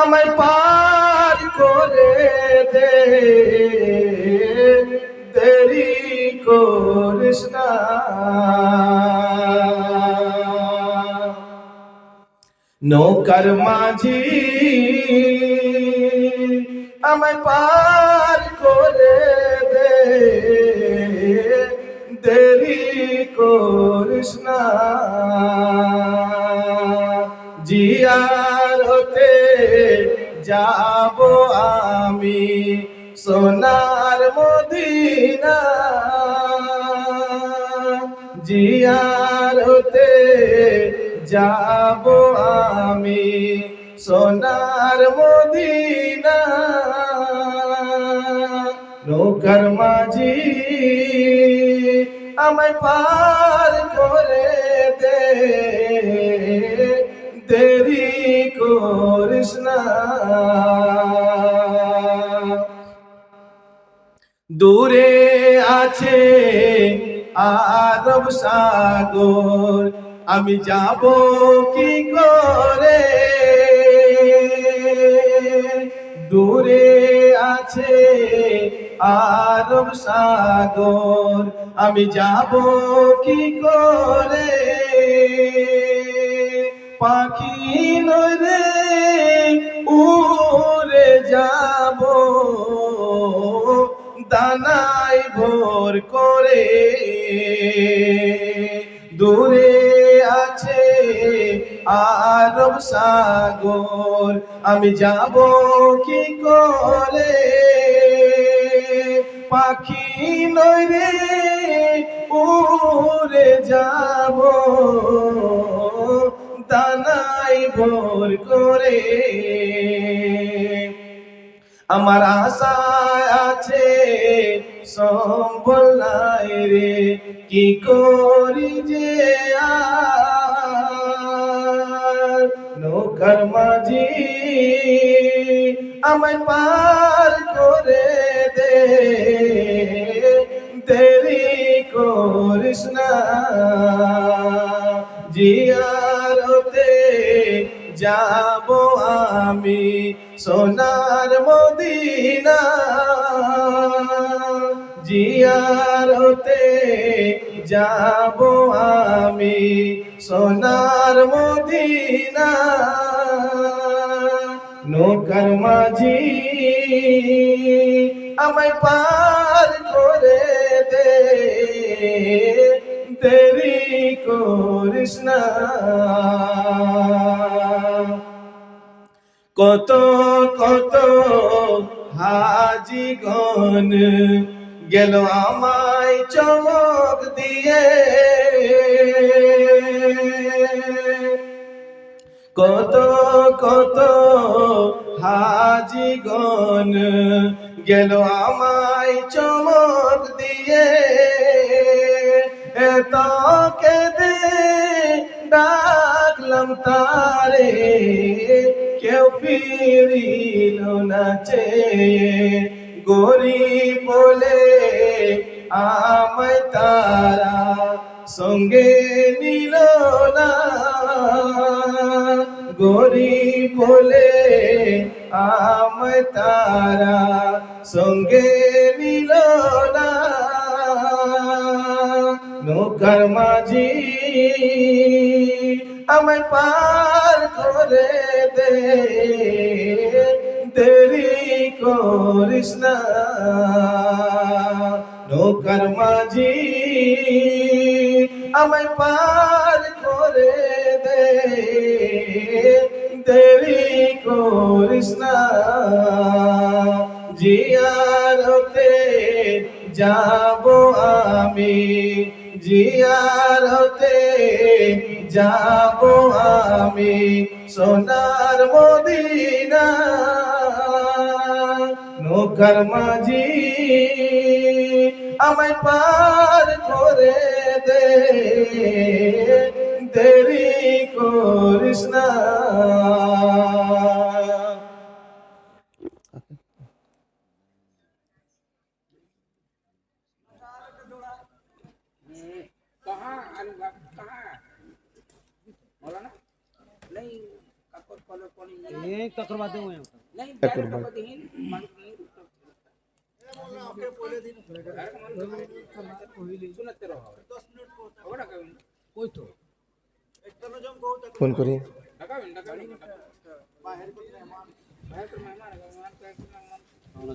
আমায় পার করে দে, দেরি করিস না। নৌকার মাঝি আমায় পার করে দে, দেরি করিস না। জিয়ারতে যাব আমি সোনার মদিনা, জিয়ারতে যাব আমি সোনার মদিনা। নৌকার মাঝি আমায় পার করে দে, দেরি করিস না। দূরে আছে আরব সাগর, আমি যাব কি করে? দূরে আছে আরব সাগর, আমি যাব কি করে? পাখি নই রে উড়ে যাব দানায় ভোর করে। দূরে আছে আরব সাগর, আমি যাব কি করে? পাখি নই রে উড়ে যাব দানায় ভোর করে। আমার আশা আছে সম্বল নাই রে, কি করি যে আর। নৌকার মাঝি আমায় পার করে দে, দেরি করিস না। জিয়ারতে যাব আমি সোনার মদিনা, জিয়ারতে যাব আমি সোনার মদিনা। নৌকার মাঝি আমায় পার করে দে, দেরি করিস না। কত কত হাজিগণ গেল আমায় চমক দিয়ে, কত কত হাজিগণ গেল আমায় চমক দিয়ে। এত কেঁদে ডাকলাম তারে, কেউ ফিরিল না চেয়ে। গরিব বলে আমায় তারা সঙ্গে নিল না, গরিব বলে আমায় তারা সঙ্গে নিল না। নৌকার মাঝি আমায় পার করে দে, দেরি করিস না। নৌকার মাঝি আমায় পার করে দে, দেরি করিস না। জিয়ারতে যাব আমি, জিয়ারতে যাব আমি সোনার মদিনা। নৌকার মাঝি আমায় পার করে দে, দেরি করিস না। कहाँ कहाँ मौलाना नहीं आपको एक तकर बाद हुए हैं नहीं तकर डायरेक्ट बाद। होती है मालूम नहीं सुनते रहो 10 मिनट को होगा ना कभी कोई तो फोन करी लगा बाहर को मेहमान है मेहमान का मेहमान आना